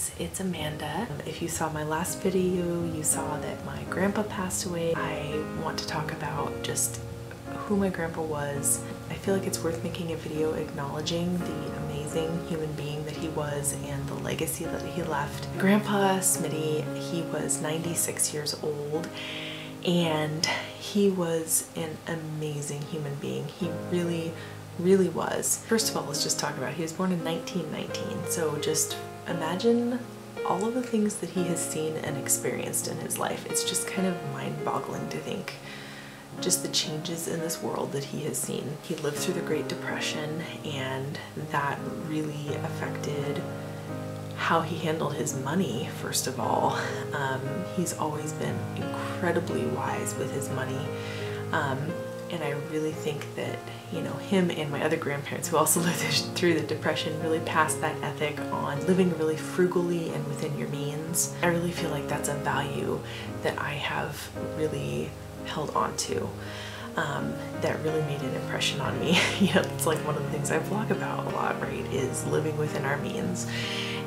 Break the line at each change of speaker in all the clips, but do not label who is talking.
guys, it's Amanda. If you saw my last video, you saw that my grandpa passed away. I want to talk about just who my grandpa was. I feel like it's worth making a video acknowledging the amazing human being that he was and the legacy that he left. Grandpa Smitty, he was 96 years old and he was an amazing human being. He really was. First of all, let's just talk about, he was born in 1919, so just imagine all of the things that he has seen and experienced in his life. It's just kind of mind-boggling to think just the changes in this world that he has seen. He lived through the Great Depression, and that really affected how he handled his money, first of all. He's always been incredibly wise with his money. And I really think that, you know, him and my other grandparents who also lived through the Depression really passed that ethic on living really frugally and within your means. I really feel like that's a value that I have really held on to, that really made an impression on me. You know, it's like one of the things I vlog about a lot, right, is living within our means.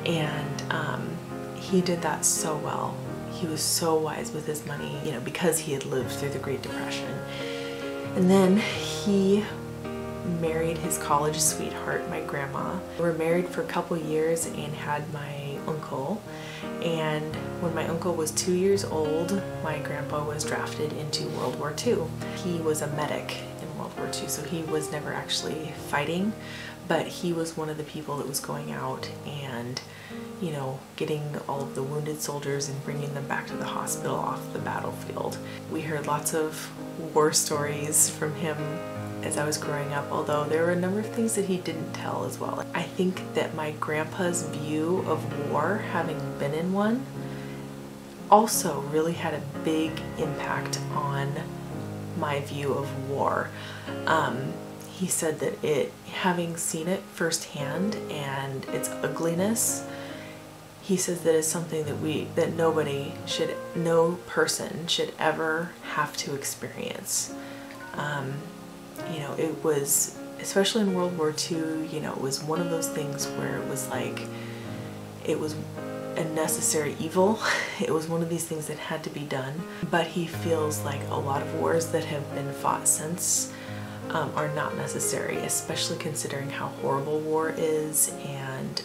And he did that so well. He was so wise with his money, you know, because he had lived through the Great Depression. And then he married his college sweetheart, my grandma. We were married for a couple years and had my uncle. And when my uncle was 2 years old, my grandpa was drafted into World War II. He was a medic in World War II, so he was never actually fighting, but he was one of the people that was going out and, you know, getting all of the wounded soldiers and bringing them back to the hospital off the battlefield. We heard lots of war stories from him as I was growing up, although there were a number of things that he didn't tell as well. I think that my grandpa's view of war, having been in one, also really had a big impact on my view of war. He said that having seen it firsthand and its ugliness, he says that it's something that no person should ever have to experience. You know, it was, especially in World War II, you know, it was one of those things where it was like, it was a necessary evil. It was one of these things that had to be done. But he feels like a lot of wars that have been fought since are not necessary, especially considering how horrible war is and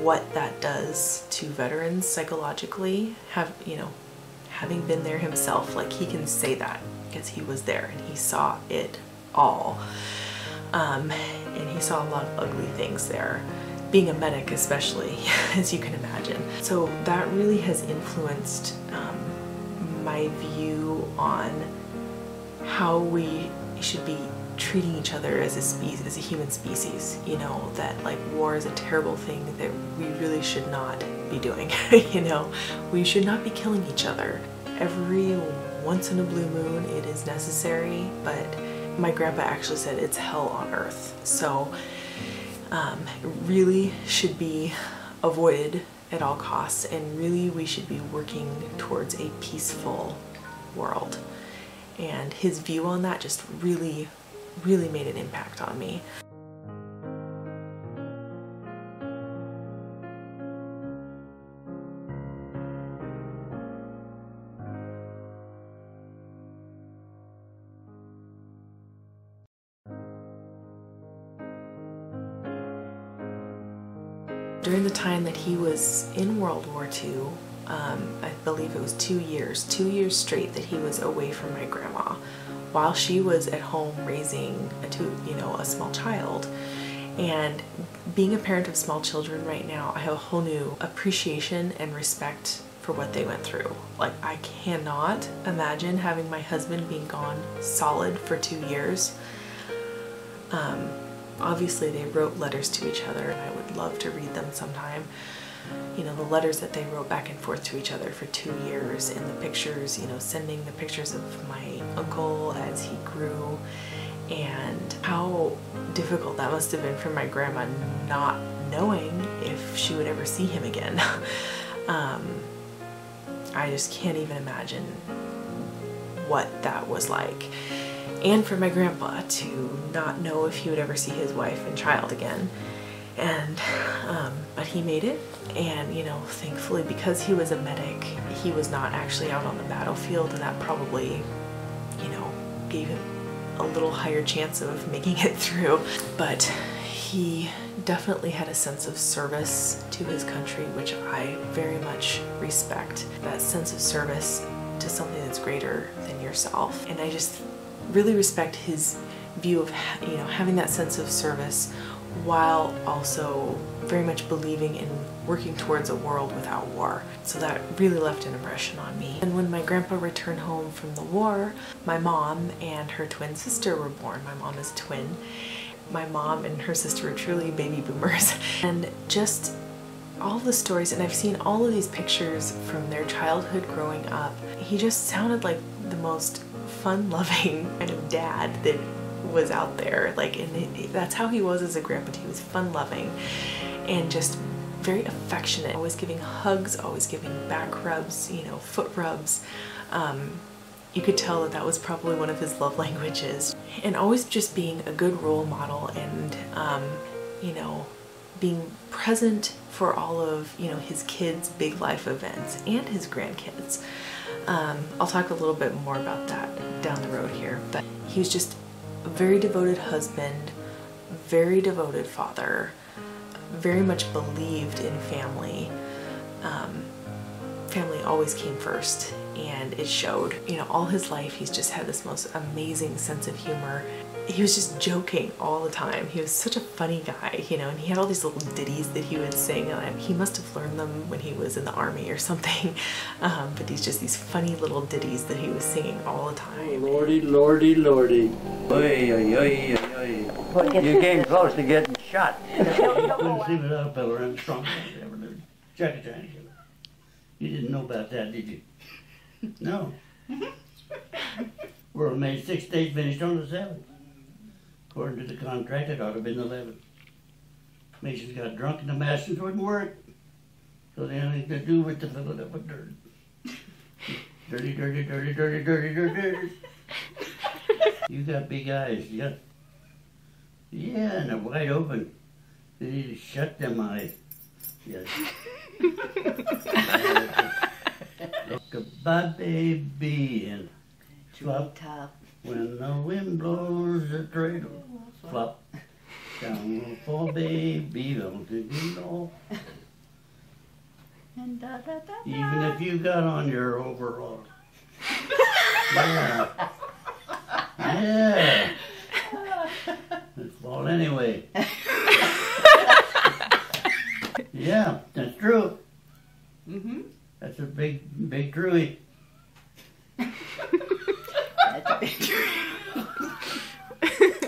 what that does to veterans psychologically. Having been there himself, like, he can say that because he was there and he saw it all. And he saw a lot of ugly things there, being a medic especially, as you can imagine. So that really has influenced my view on how we should be treating each other as a human species. You know, that like war is a terrible thing that we really should not be doing. You know, we should not be killing each other. Every once in a blue moon it is necessary, but my grandpa actually said it's hell on earth. So it really should be avoided at all costs, and really we should be working towards a peaceful world. And his view on that just really made an impact on me. During the time that he was in World War II, I believe it was 2 years straight that he was away from my grandma, while she was at home raising a small child. And being a parent of small children right now, I have a whole new appreciation and respect for what they went through. Like, I cannot imagine having my husband being gone solid for 2 years. Obviously they wrote letters to each other, and I would love to read them sometime. You know, the letters that they wrote back and forth to each other for 2 years, and the pictures, you know, sending the pictures of my uncle as he grew, and how difficult that must have been for my grandma, not knowing if she would ever see him again. I just can't even imagine what that was like. And for my grandpa to not know if he would ever see his wife and child again. And but he made it, and you know, thankfully, because he was a medic, he was not actually out on the battlefield, and that probably, you know, gave him a little higher chance of making it through. But he definitely had a sense of service to his country, which I very much respect. That sense of service to something that's greater than yourself. And I just really respect his view of, you know, having that sense of service while also very much believing in working towards a world without war. So that really left an impression on me. And when my grandpa returned home from the war, my mom and her twin sister were born. My mom is a twin. My mom and her sister were truly baby boomers. And just all the stories, and I've seen all of these pictures from their childhood growing up. He just sounded like the most fun-loving kind of dad that was out there. Like, and that's how he was as a grandpa. He was fun-loving and just very affectionate, always giving hugs, always giving back rubs, you know, foot rubs. You could tell that that was probably one of his love languages. And always just being a good role model and, you know, being present for all of, you know, his kids' big life events and his grandkids. I'll talk a little bit more about that down the road here, but he was just a very devoted husband, very devoted father, very much believed in family. Family always came first, and it showed. You know, all his life he's just had this most amazing sense of humor. He was just joking all the time. He was such a funny guy, you know, and he had all these little ditties that he would sing, and he must have learned them when he was in the army or something. But these funny little ditties that he was singing all the time.
Oh, lordy, lordy, lordy. Oy, oy, oy, oy, oy. You came close to getting shot.
You couldn't see without a fella around the strongest ever lived. Jackie Chan killer. You didn't know about that, did you? No. World made 6 days, finished on the 7th. According to the contract, it ought to have been the 11th. Masons got drunk and the masters wouldn't work. So they had nothing to do with to fill it up with dirt. Dirty, dirty, dirty, dirty, dirty, dirty, dirty. You got big eyes, you got... Yeah, and they're wide open. They need to shut them eyes. Yes. Goodbye, baby, and flop. When the wind blows the cradle, flop. Down will fall, baby, don't you know? Even if you got on your overalls. Yeah. Yeah. It's fall anyway. Yeah, that's true. Mm-hmm. That's a big truey.
That's a big truey.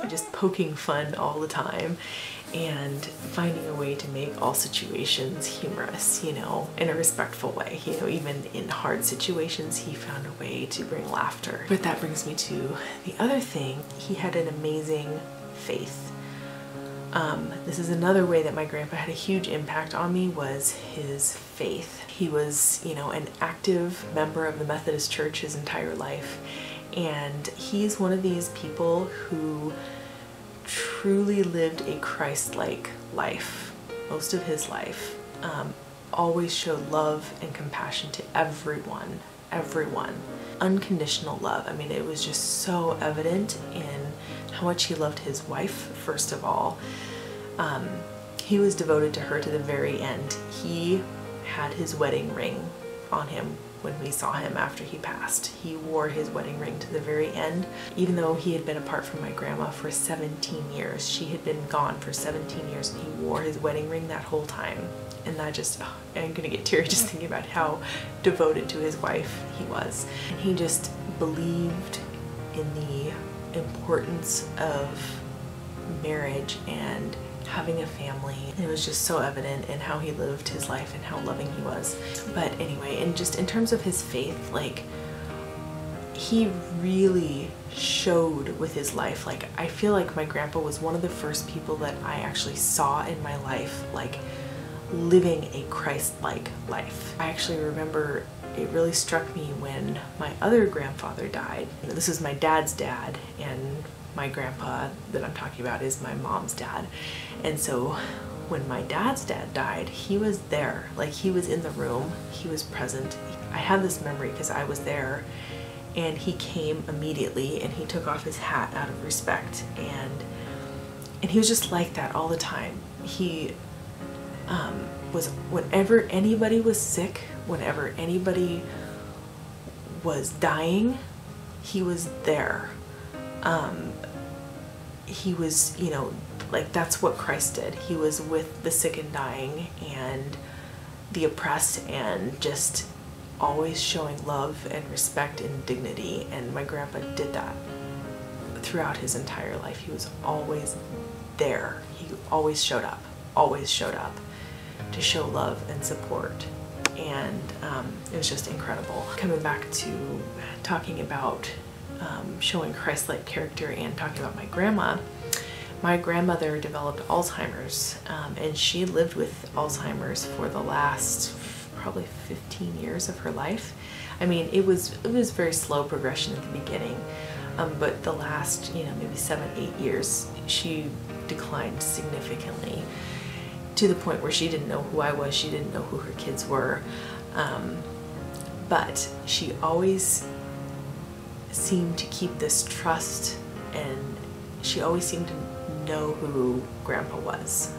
Just poking fun all the time and finding a way to make all situations humorous, you know, in a respectful way. You know, even in hard situations, he found a way to bring laughter. But that brings me to the other thing. He had an amazing faith. This is another way that my grandpa had a huge impact on me, was his faith. He was, you know, an active member of the Methodist Church his entire life, and he's one of these people who truly lived a Christ-like life most of his life. Always showed love and compassion to everyone. Unconditional love. I mean, it was just so evident in how much he loved his wife, first of all. He was devoted to her to the very end. He had his wedding ring on him when we saw him after he passed. He wore his wedding ring to the very end, even though he had been apart from my grandma for 17 years. She had been gone for 17 years, and he wore his wedding ring that whole time. And that just, I'm gonna get teary just thinking about how devoted to his wife he was. And he just believed in the importance of marriage and having a family. It was just so evident in how he lived his life and how loving he was. But anyway, and just in terms of his faith, like, he really showed with his life. Like, I feel like my grandpa was one of the first people that I actually saw in my life, like, living a Christ-like life. I actually remember it really struck me when my other grandfather died. This is my dad's dad, and my grandpa that I'm talking about is my mom's dad. And so when my dad's dad died, he was there. Like, he was in the room, he was present. I have this memory because I was there, and he came immediately and he took off his hat out of respect, and he was just like that all the time. He was, whenever anybody was sick, whenever anybody was dying, he was there. He was, you know, like, that's what Christ did. He was with the sick and dying and the oppressed, and just always showing love and respect and dignity. And my grandpa did that throughout his entire life. He was always there. He always showed up to show love and support. And it was just incredible. Coming back to talking about showing Christ-like character and talking about my grandma, my grandmother developed Alzheimer's, and she lived with Alzheimer's for the last probably 15 years of her life. I mean, it was very slow progression at the beginning, but the last, you know, maybe 7-8 years, she declined significantly, to the point where she didn't know who I was, she didn't know who her kids were, but she always seemed to keep this trust, and she always seemed to know who Grandpa was.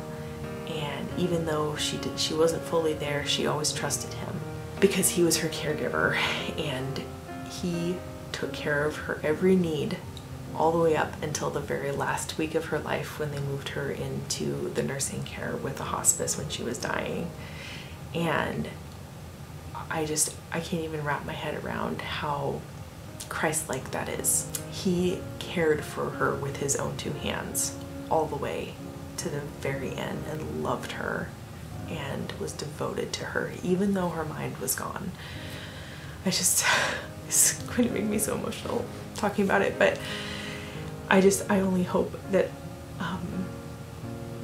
And even though she wasn't fully there, she always trusted him because he was her caregiver, and he took care of her every need all the way up until the very last week of her life, when they moved her into the nursing care with a hospice when she was dying. And I can't even wrap my head around how Christ-like that is. He cared for her with his own two hands all the way to the very end, and loved her and was devoted to her even though her mind was gone. It's going to make me so emotional talking about it, but I only hope that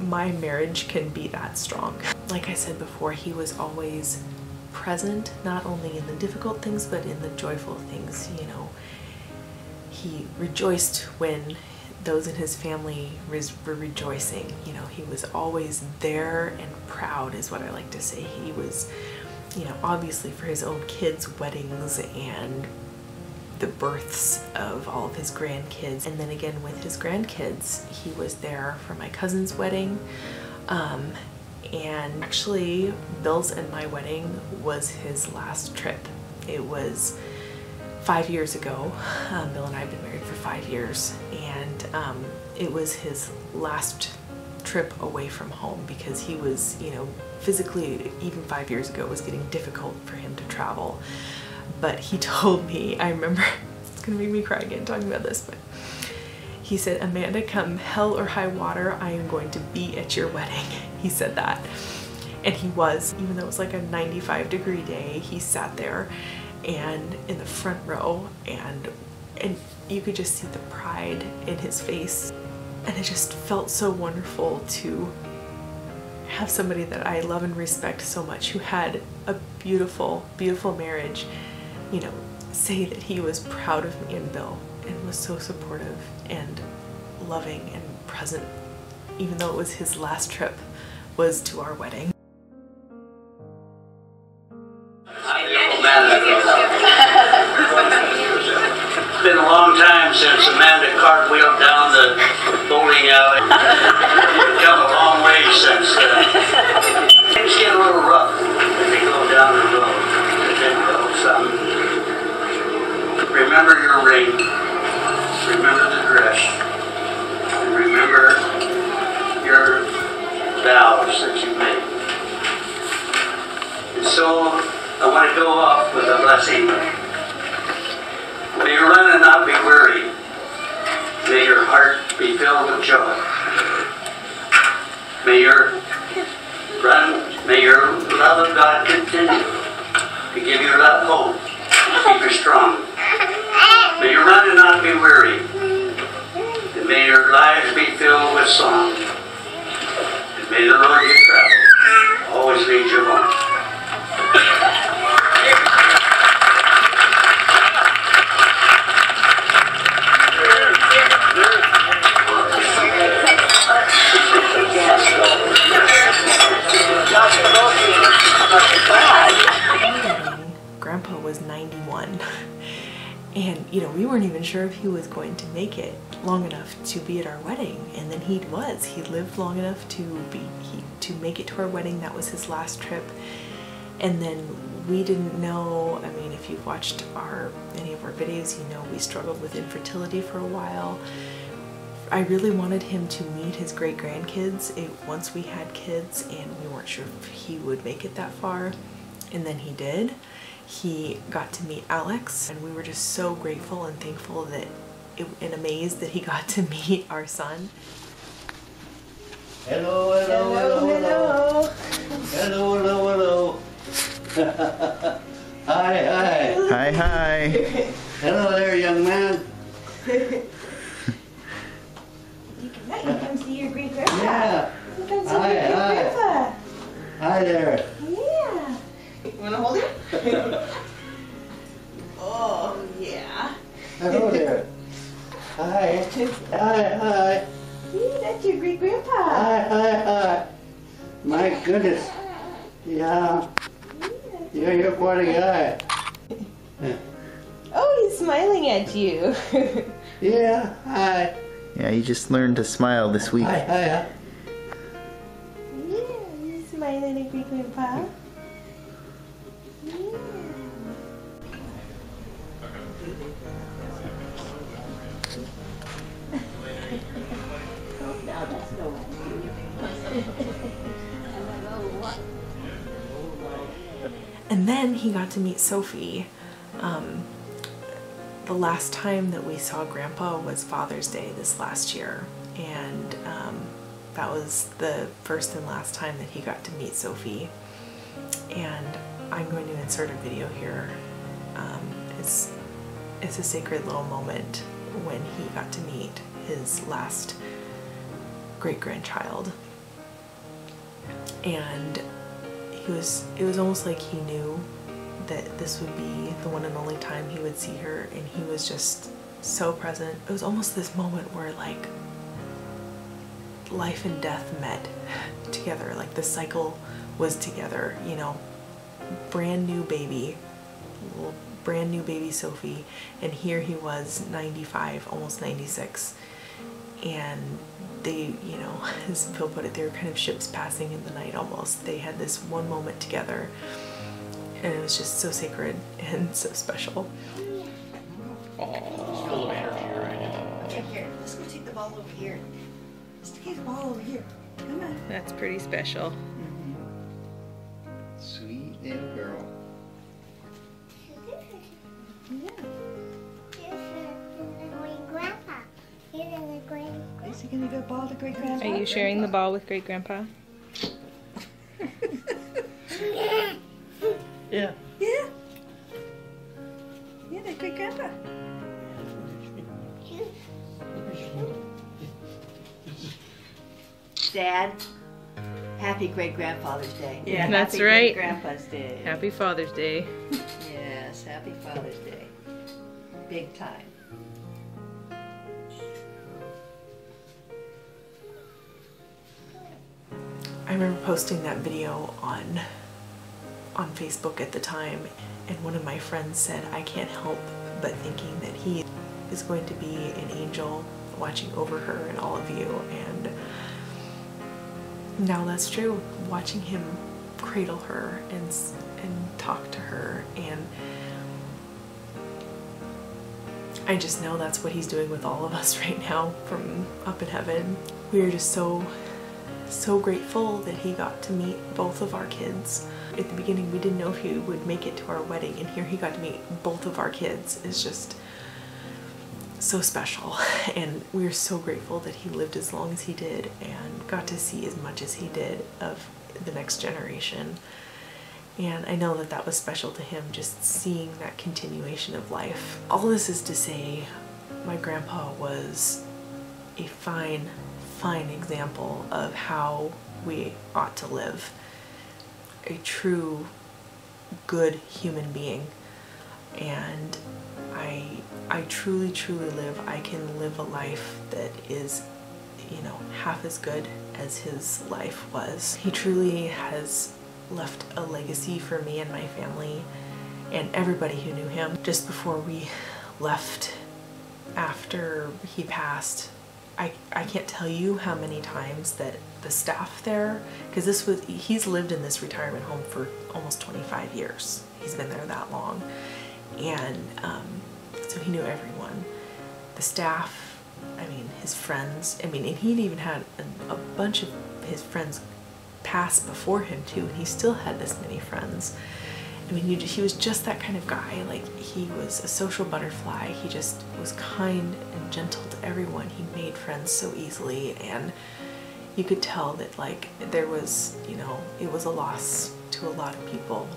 my marriage can be that strong. Like I said before, he was always present, not only in the difficult things but in the joyful things. You know, he rejoiced when those in his family were rejoicing. You know, he was always there and proud, is what I like to say. He was, you know, obviously for his own kids' weddings and the births of all of his grandkids, and then again with his grandkids. He was there for my cousin's wedding, and actually Bill's and my wedding was his last trip. It was 5 years ago. Bill and I have been married for 5 years, and it was his last trip away from home because he was, you know, physically, even 5 years ago, it was getting difficult for him to travel. But he told me, I remember, it's gonna make me cry again talking about this, but he said, "Amanda, come hell or high water, I am going to be at your wedding." He said that. And he was, even though it was like a 95-degree day, he sat there and in the front row, and you could just see the pride in his face. And it just felt so wonderful to have somebody that I love and respect so much, who had a beautiful, beautiful marriage, you know, say that he was proud of me and Bill, and was so supportive and loving and present, even though it was his last trip was to our wedding.
It's been a long time since Amanda cartwheeled down the bowling alley. We've come a long way since then. Things get a little rough when they go down the road. Remember your ring, remember the dress, and remember your vows that you made. And so I want to go off with a blessing. May you run and not be weary. May your heart be filled with joy. May your love of God continue to give you that hope
And you know, we weren't even sure if he was going to make it long enough to be at our wedding, and then he was. He lived long enough to make it to our wedding. That was his last trip. And then we didn't know, I mean, if you've watched any of our videos, you know we struggled with infertility for a while. I really wanted him to meet his great-grandkids once we had kids, and we weren't sure if he would make it that far. And then he did. He got to meet Alex, and we were just so grateful and thankful and amazed that he got to meet our son.
Hello, hello, hello, hello. Hello, hello, hello. Hi, hi.
Hi, hi.
Hello there, young man.
You can come see your great grandpa.
Yeah.
You come see
Hi,
your great
hi.
grandpa.
Hi there.
Yeah. You wanna hold him? Oh yeah.
Hello there. Hi. Hi, hi.
See, that's your great grandpa.
Hi, hi, hi. My goodness. Yeah. You're quite a guy.
Oh, he's smiling at you.
Yeah. Hi.
Yeah, you just learned to smile this week.
Hi, hi, hi.
Yeah, he's smiling at great grandpa. Yeah. Oh, now that's no
And then he got to meet Sophie. The last time that we saw Grandpa was Father's Day this last year, and that was the first and last time that he got to meet Sophie. And I'm going to insert a video here. It's a sacred little moment when he got to meet his last great-grandchild. And it was almost like he knew that this would be the one and only time he would see her, and he was just so present. It was almost this moment where like life and death met together, like the cycle was together, you know, brand new baby Sophie, and here he was 95, almost 96, and they, you know, as Phil put it, they were kind of ships passing in the night almost. They had this one moment together, and it was just so sacred and so special.
Full of energy right now.
Okay, here, let's go take the ball over here. Let's take the ball over here. Come on.
That's pretty special.
Sweet little girl.
Is he gonna go ball to great grandpa?
Are you sharing the ball with great grandpa?
Yeah.
Yeah. Yeah, that's great grandpa. Dad, happy great grandfather's day.
Yeah, that's
happy
right.
Great grandpa's day.
Happy Father's Day.
Yes, happy Father's Day. Big time.
I remember posting that video on Facebook at the time, and one of my friends said, I can't help but thinking that he is going to be an angel watching over her and all of you. And now that's true. Watching him cradle her and talk to her, and I just know that's what he's doing with all of us right now from up in heaven. We are just so grateful that he got to meet both of our kids. At the beginning we didn't know if he would make it to our wedding, and here he got to meet both of our kids. It's just so special, and we are so grateful that he lived as long as he did and got to see as much as he did of the next generation. And I know that that was special to him, just seeing that continuation of life. All this is to say, my grandpa was a fine example of how we ought to live. A true good human being. And I truly live, I can live a life that is, you know, half as good as his life was. He truly has left a legacy for me and my family, and everybody who knew him. Just before we left after he passed, I can't tell you how many times that the staff there, because he's lived in this retirement home for almost 25 years. He's been there that long. And so he knew everyone. The staff, I mean, his friends, I mean, and he'd even had a bunch of his friends pass before him too, and he still had this many friends. I mean, he was just that kind of guy. Like, he was a social butterfly. He just was kind and gentle to everyone. He made friends so easily, and you could tell that, like, there was, you know, it was a loss to a lot of people.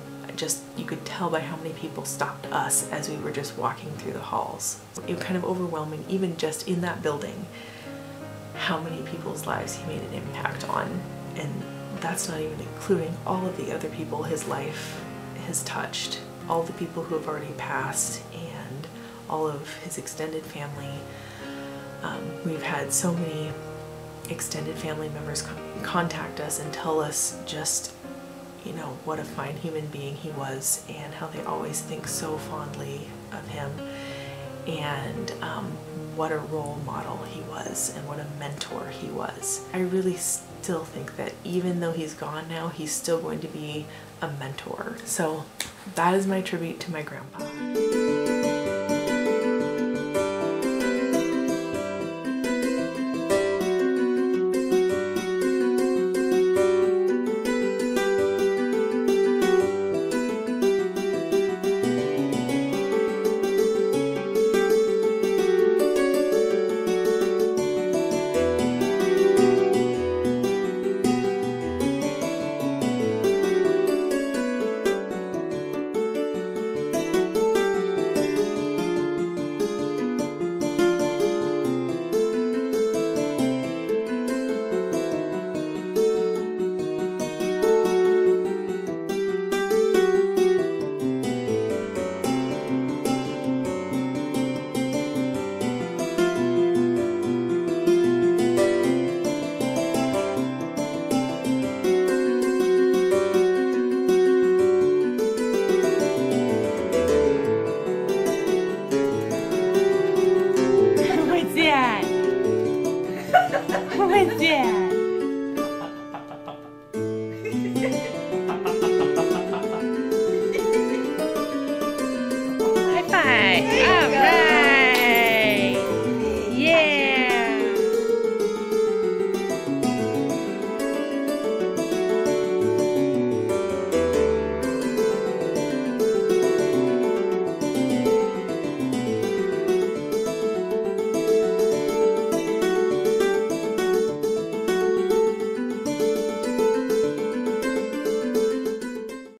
You could tell by how many people stopped us as we were just walking through the halls. It was kind of overwhelming, even just in that building, how many people's lives he made an impact on. And that's not even including all of the other people his life has touched, all the people who have already passed, and all of his extended family. We've had so many extended family members contact us and tell us just, you know, what a fine human being he was, and how they always think so fondly of him, and what a role model he was, and what a mentor he was. I really still think that even though he's gone now, he's still going to be a mentor. So that is my tribute to my grandpa.